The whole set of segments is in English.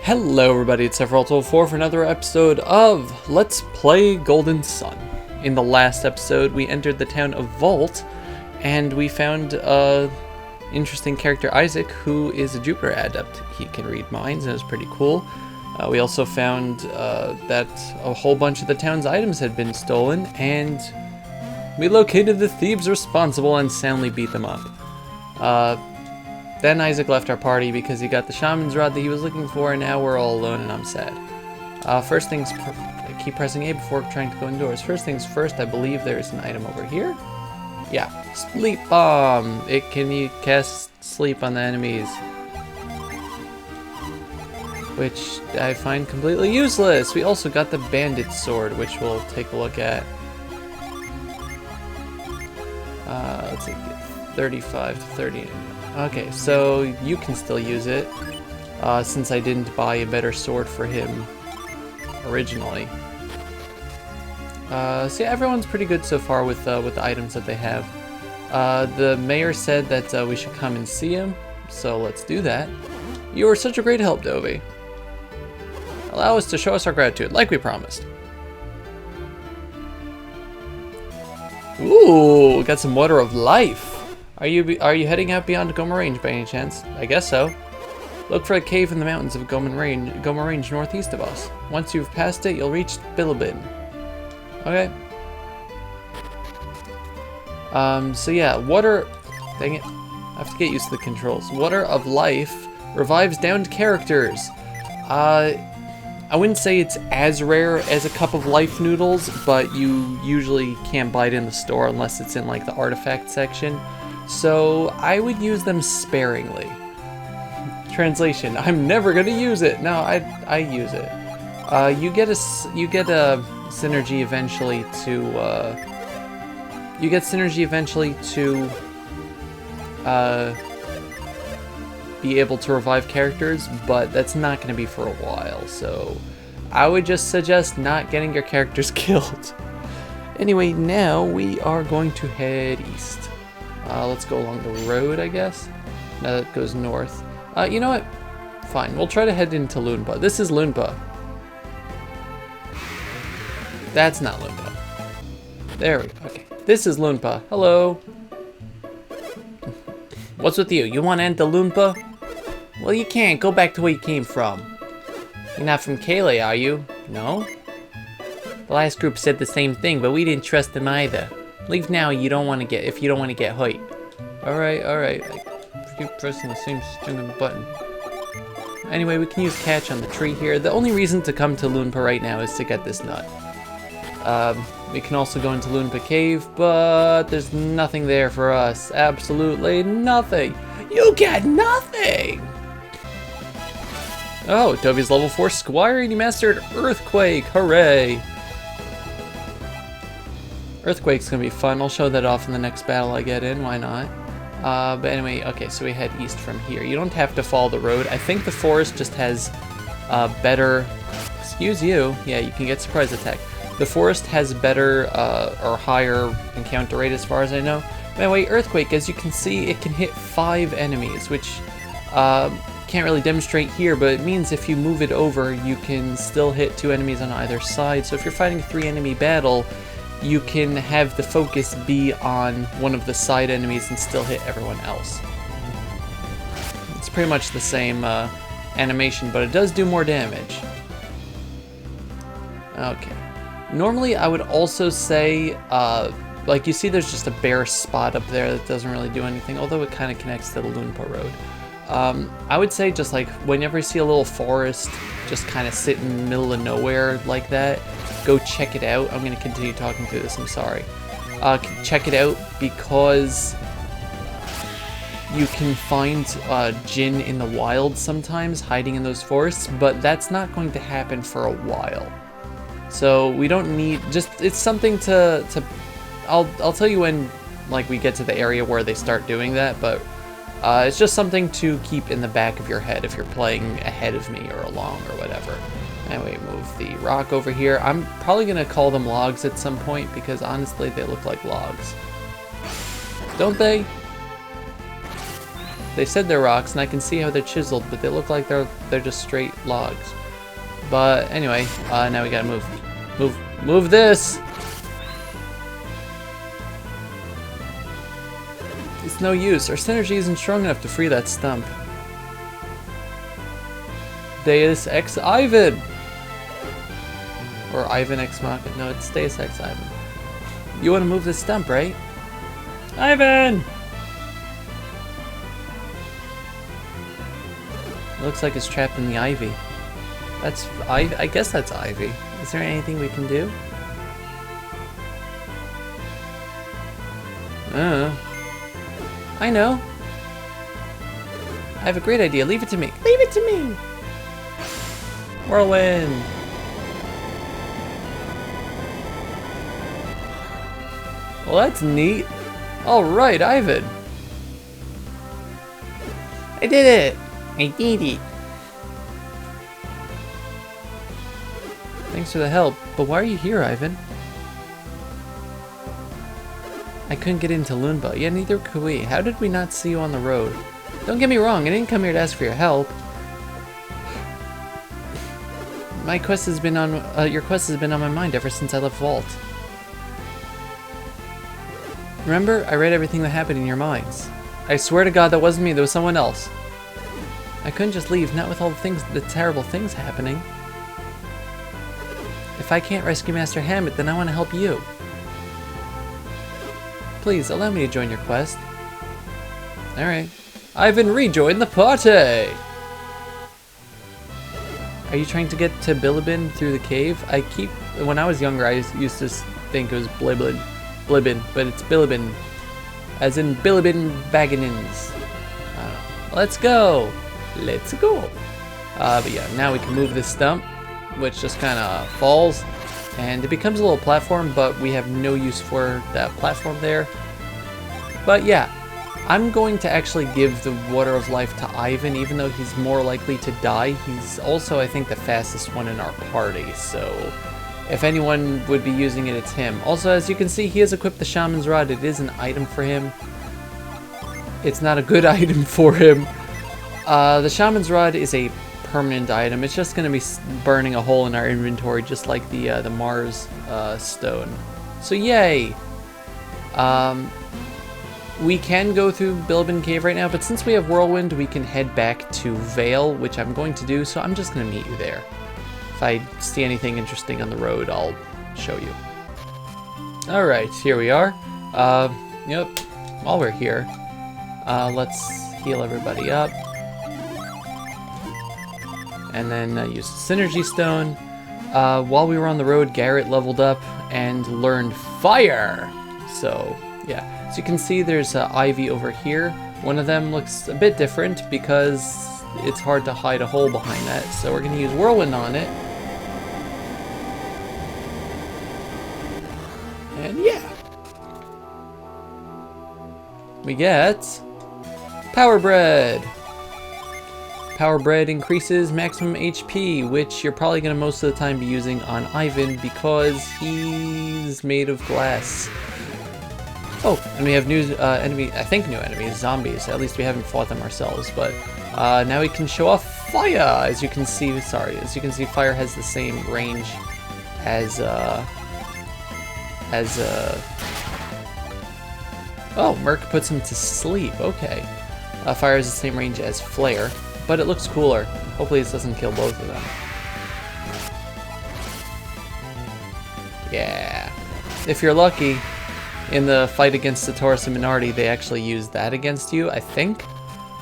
Hello everybody, it's Sephiroth04 for another episode of Let's Play Golden Sun. In the last episode, we entered the town of Vault, and we found interesting character Isaac, who is a Jupiter adept. He can read minds, and it was pretty cool. We also found that a whole bunch of the town's items had been stolen, and we located the thieves responsible and soundly beat them up. Then Isaac left our party because he got the shaman's rod that he was looking for, and now we're all alone and I'm sad. First things, keep pressing A before trying to go indoors. First things first, I believe there's an item over here. Yeah, sleep bomb. It can cast sleep on the enemies, which I find completely useless. We also got the bandit sword, which we'll take a look at. Let's see, 35 to 30. Okay, so you can still use it, since I didn't buy a better sword for him originally. So yeah, everyone's pretty good so far with the items that they have. The mayor said that we should come and see him, so let's do that. You were such a great help, Dovey. Allow us to show us our gratitude, like we promised. Ooh, got some water of life. Are you heading out beyond Goma Range by any chance? I guess so. Look for a cave in the mountains of Goma Range northeast of us. Once you've passed it, you'll reach Bilibin. Okay. So yeah, water... Dang it. I have to get used to the controls. Water of life revives downed characters. I wouldn't say it's as rare as a cup of life noodles, but you usually can't buy it in the store unless it's in like the artifact section. So I would use them sparingly. Translation: I'm never gonna use it. No, I use it. You get a synergy eventually to be able to revive characters, but that's not gonna be for a while. So I would just suggest not getting your characters killed. Anyway, now we are going to head east. Let's go along the road, I guess. No, that goes north. You know what? Fine, we'll try to head into Lunpa. This is Lunpa. That's not Lunpa. There we go. Okay, this is Lunpa. Hello. What's with you? You want to enter Lunpa? Well, you can't. Go back to where you came from. You're not from Kale, are you? No? The last group said the same thing, but we didn't trust them either. Leave now if you don't want to get hurt. Alright. I keep pressing the same stupid button. Anyway, we can use catch on the tree here. The only reason to come to Lunpa right now is to get this nut. We can also go into Goma Cave, but there's nothing there for us. Absolutely nothing. You get nothing! Oh, Dovey's level 4 Squire and he mastered Earthquake. Hooray! Earthquake's gonna be fun. I'll show that off in the next battle I get in. Why not? But anyway, okay, so we head east from here. You don't have to follow the road. I think the forest just has better... Excuse you. Yeah, you can get surprise attack. The forest has better or higher encounter rate as far as I know. But anyway, Earthquake, as you can see, it can hit 5 enemies, which can't really demonstrate here, but it means if you move it over, you can still hit 2 enemies on either side. So if you're fighting a 3-enemy battle, you can have the focus be on one of the side enemies and still hit everyone else. It's pretty much the same animation, but it does do more damage. Okay. Normally, I would also say, like you see there's just a bare spot up there that doesn't really do anything, although it kind of connects to the Lunpa Road. I would say just like whenever you see a little forest just kind of sit in the middle of nowhere like that, go check it out. I'm going to continue talking through this, I'm sorry. Check it out because you can find Jinn in the wild sometimes hiding in those forests, but that's not going to happen for a while. So we don't need, it's something to I'll tell you when like we get to the area where they start doing that, but it's just something to keep in the back of your head if you're playing ahead of me or along or whatever. Anyway, move the rock over here. I'm probably going to call them logs at some point because honestly they look like logs. Don't they? They said they're rocks, and I can see how they're chiseled, but they look like they're just straight logs. But anyway, now we gotta move this! It's no use. Our synergy isn't strong enough to free that stump. Deus Ex Ivan! Or Ivan Ex Machina. No, it's Deus Ex Ivan. You want to move this stump, right? Ivan! It looks like it's trapped in the ivy. I guess that's ivy. Is there anything we can do? I know. I have a great idea. Leave it to me. Leave it to me! Whirlwind! Well, that's neat. Alright, Ivan. I did it! I did it. Thanks for the help, but why are you here, Ivan? I couldn't get into Loonba. Yeah, neither could we. How did we not see you on the road? Don't get me wrong, I didn't come here to ask for your help. My quest has been on, your quest has been on my mind ever since I left Vault. Remember, I read everything that happened in your minds. I swear to God that wasn't me, there was someone else. I couldn't just leave, not with all the terrible things happening. If I can't rescue Master Hammett, then I want to help you. Please, allow me to join your quest. Alright. Ivan, rejoin the party! Are you trying to get to Bilibin through the cave? When I was younger, I used to think it was Blibbin, but it's Bilibin. As in Bilibin Bagginins. Let's go! Let's go! But yeah, now we can move this stump, which just kind of falls, and it becomes a little platform, but we have no use for that platform there. But yeah, I'm going to actually give the Water of Life to Ivan, even though he's more likely to die. He's also, I think, the fastest one in our party, so if anyone would be using it, it's him. Also, as you can see, he has equipped the Shaman's Rod. It is an item for him. It's not a good item for him. The Shaman's Rod is a permanent item. It's just going to be burning a hole in our inventory, just like the Mars stone. So yay! We can go through Bilibin Cave right now, but since we have Whirlwind, we can head back to Vale, which I'm going to do, so I'm just going to meet you there. If I see anything interesting on the road, I'll show you. Alright, here we are. Yep, while we're here, let's heal everybody up. And then use the Synergy Stone. While we were on the road, Garrett leveled up and learned Fire! So, yeah. As you can see, there's Ivy over here. One of them looks a bit different because it's hard to hide a hole behind that. So we're going to use Whirlwind on it. And yeah. We get Power Bread. Power Bread increases maximum HP, which you're probably going to most of the time be using on Ivan because he's made of glass. Oh, and we have new new enemies, zombies. At least we haven't fought them ourselves, but now we can show off Fire. As you can see, Fire has the same range as oh, Merc puts him to sleep. Okay, Fire has the same range as Flare, but it looks cooler. Hopefully, this doesn't kill both of them. Yeah, if you're lucky. In the fight against Saturos and Menardi, they actually used that against you, I think.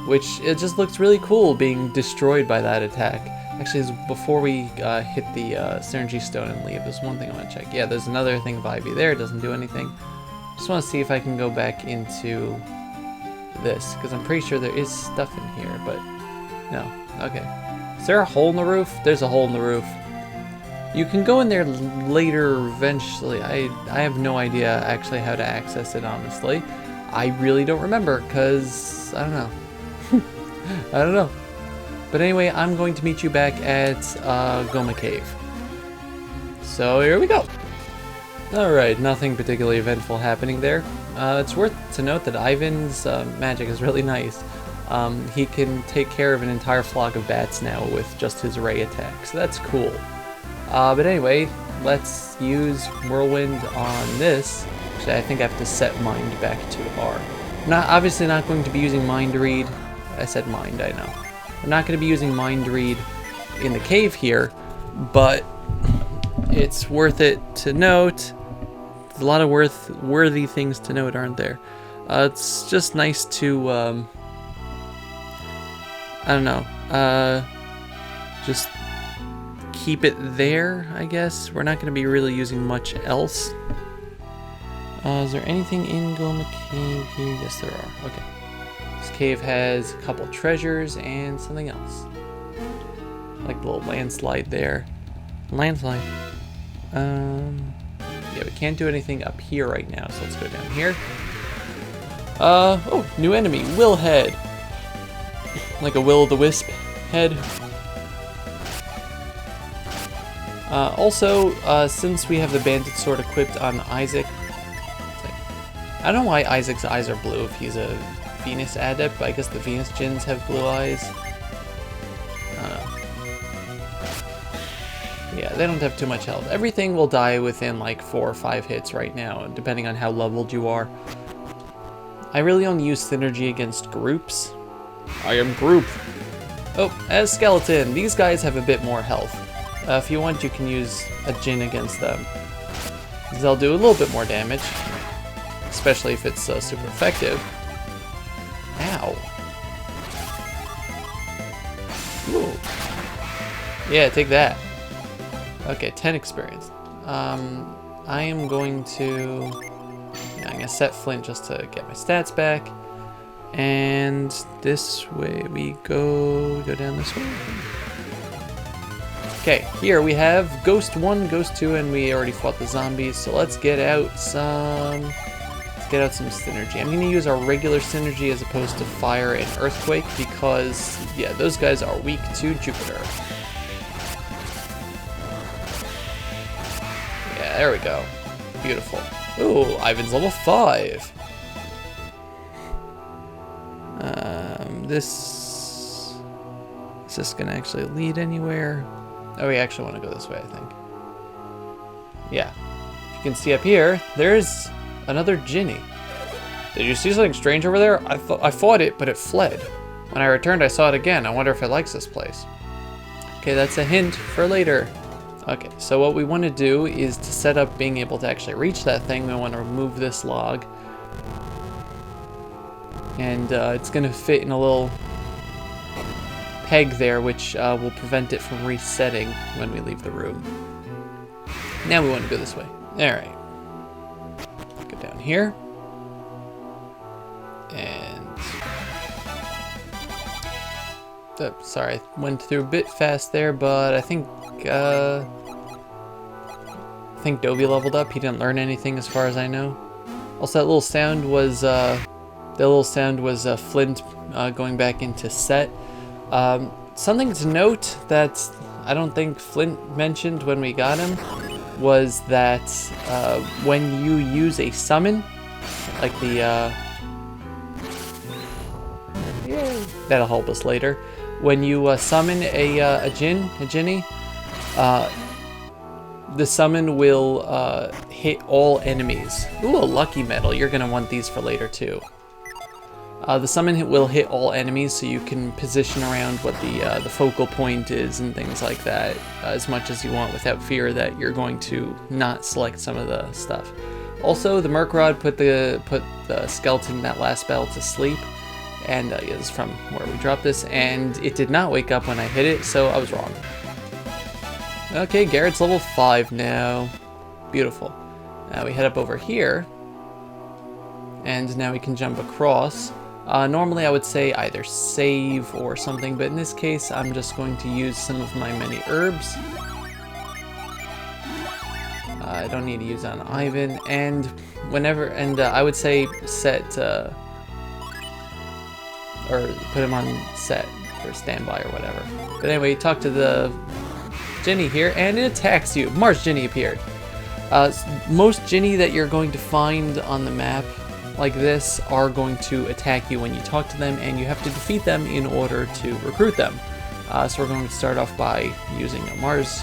Which, it just looks really cool being destroyed by that attack. Actually, before we hit the Synergy Stone and leave, there's one thing I want to check. Yeah, there's another thing of Ivy there, it doesn't do anything. Just want to see if I can go back into this, because I'm pretty sure there is stuff in here, but no. Okay. Is there a hole in the roof? There's a hole in the roof. You can go in there later eventually. I have no idea actually how to access it, honestly. I really don't remember because I don't know. I don't know. But anyway, I'm going to meet you back at Goma Cave. So here we go. Alright, nothing particularly eventful happening there. It's worth to note that Ivan's magic is really nice. he can take care of an entire flock of bats now with just his ray attack, so that's cool. But anyway, let's use Whirlwind on this. Actually, I think I have to set Mind back to R. I'm obviously not going to be using Mind Read. I said Mind, I know. I'm not going to be using Mind Read in the cave here, but it's worth it to note. There's a lot of worthy things to note, aren't there? It's just nice to, I don't know, just keep it there, I guess. We're not going to be really using much else. Is there anything in Goma Cave here? Yes, there are. Okay. This cave has a couple treasures and something else. Like the little landslide there. Landslide. Yeah, we can't do anything up here right now, so let's go down here. Oh, new enemy, Willhead. Like a will-o'-the-wisp head. Also, since we have the bandit sword equipped on Isaac, I don't know why Isaac's eyes are blue if he's a Venus adept, but I guess the Venus djinns have blue eyes. I don't know. Yeah, they don't have too much health. Everything will die within like 4 or 5 hits right now, depending on how leveled you are. I really only use synergy against groups. I am group. Oh, as skeleton, these guys have a bit more health. If you want, you can use a djinn against them. They'll do a little bit more damage, especially if it's super effective. Ow. Ooh. Yeah, take that. Okay, 10 experience. I am going to... Yeah, I'm going to set Flint just to get my stats back. And this way we go down this way. Okay, here we have Ghost 1, Ghost 2, and we already fought the zombies, so let's get out some synergy. I'm going to use our regular synergy as opposed to fire and earthquake because, yeah, those guys are weak to Jupiter. Yeah, there we go. Beautiful. Ooh, Ivan's level 5. Is this gonna actually lead anywhere? Oh, we actually want to go this way, I think. Yeah. If you can see up here, there's another Ginny. Did you see something strange over there? I fought it, but it fled. When I returned, I saw it again. I wonder if it likes this place. Okay, that's a hint for later. Okay, so what we want to do is to set up being able to actually reach that thing. We want to remove this log. And it's going to fit in a little peg there, which will prevent it from resetting when we leave the room. Now we want to go this way. Alright. Go down here. And... sorry, I went through a bit fast there, but I think Dobie leveled up. He didn't learn anything as far as I know. Also, that little sound was Flint going back into set. Something to note that I don't think Flint mentioned when we got him was that when you use a summon, like the that'll help us later. When you summon a Ginny, the summon will hit all enemies. Ooh, a lucky medal. You're gonna want these for later too. The summon will hit all enemies, so you can position around what the focal point is and things like that as much as you want without fear that you're going to not select some of the stuff. Also, the Merc Rod put the skeleton in that last battle to sleep, and yeah, this is from where we dropped this, and it did not wake up when I hit it, so I was wrong. Okay, Garrett's level 5 now. Beautiful. Now we head up over here, and now we can jump across. Normally I would say either save or something, but in this case I'm just going to use some of my many herbs. I don't need to use on Ivan, and I would say set, or put him on set, or standby or whatever. But anyway, talk to the Ginny here, and it attacks you. Mars Ginny appeared. Most Ginny that you're going to find on the map like this are going to attack you when you talk to them, and you have to defeat them in order to recruit them. So we're going to start off by using a Mars,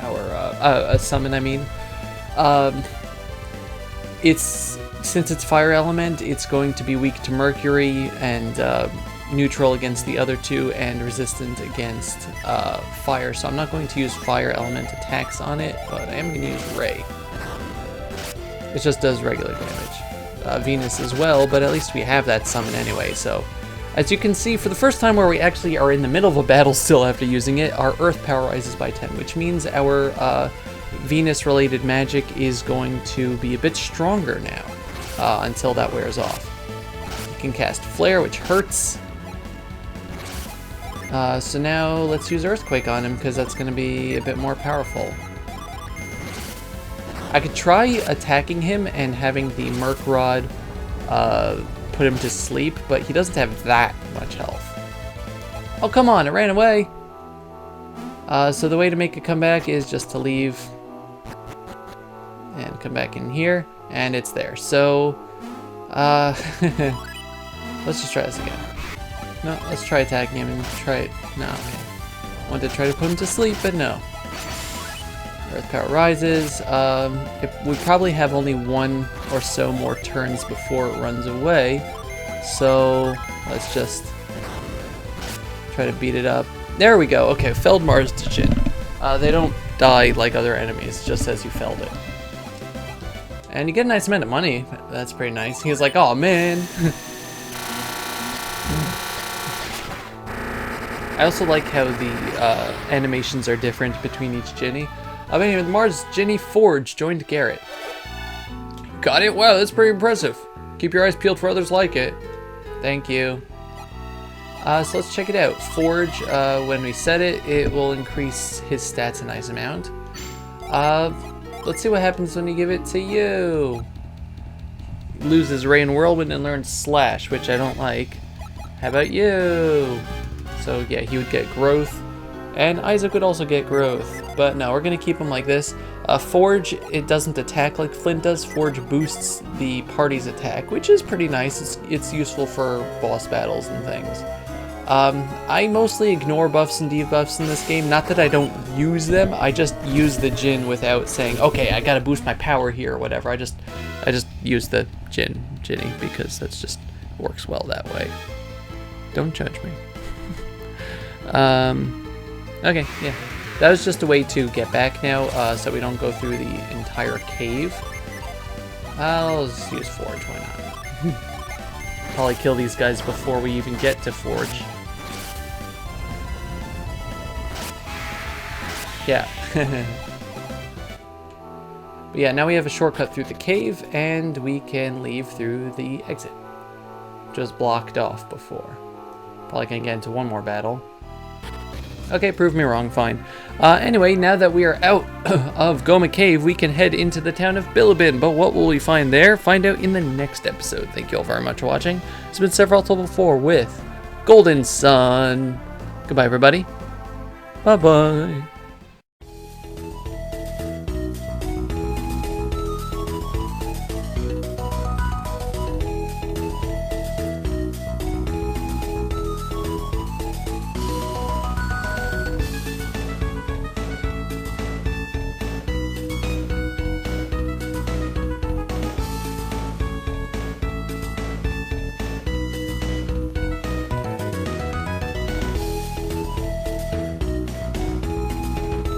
a summon, I mean. Since it's fire element, it's going to be weak to Mercury and neutral against the other two and resistant against fire. So I'm not going to use fire element attacks on it, but I am going to use Ray. It just does regular damage. Venus as well, but at least we have that summon anyway. So as you can see, for the first time where we actually are in the middle of a battle still after using it, our Earth power rises by 10, which means our Venus-related magic is going to be a bit stronger now until that wears off. You can cast Flare, which hurts. So now let's use Earthquake on him because that's going to be a bit more powerful. I could try attacking him and having the Merc Rod put him to sleep, but he doesn't have that much health. Oh, come on, it ran away. So the way to make it come back is just to leave and come back in here, and it's there. So, let's just try this again. No, let's try attacking him and try it. No, okay. Wanted to try to put him to sleep, but no. Earth power rises. We probably have only one or so more turns before it runs away. So let's just try to beat it up. There we go. Okay, felled Mars to Jin. They don't die like other enemies, just as you felled it. And you get a nice amount of money. That's pretty nice. He was like, oh man. I also like how the animations are different between each Ginny. Anyway, Mars Ginny Forge joined Garrett. Got it? Wow, that's pretty impressive. Keep your eyes peeled for others like it. Thank you. So let's check it out. Forge, when we set it, it will increase his stats a nice amount. Let's see what happens when you give it to you. Loses Ray and Whirlwind and learns Slash, which I don't like. How about you? So yeah, he would get Growth. And Isaac would also get Growth. But no, we're going to keep him like this. Forge, it doesn't attack like Flint does. Forge boosts the party's attack, which is pretty nice. It's useful for boss battles and things. I mostly ignore buffs and debuffs in this game. Not that I don't use them. I just use the Jin without saying, okay, I gotta boost my power here or whatever. I just use the Ginny because that's just works well that way. Don't judge me. Okay, yeah. That was just a way to get back now, so we don't go through the entire cave. I'll just use Forge, why not? Probably kill these guys before we even get to Forge. Yeah. But yeah, now we have a shortcut through the cave, and we can leave through the exit. Just blocked off before. Probably gonna get into one more battle. Okay, prove me wrong, fine. Anyway, now that we are out of Goma Cave, we can head into the town of Bilibin. But what will we find there? Find out in the next episode. Thank you all very much for watching. It's been Sephiroth Level 4 with Golden Sun. Goodbye, everybody. Bye-bye.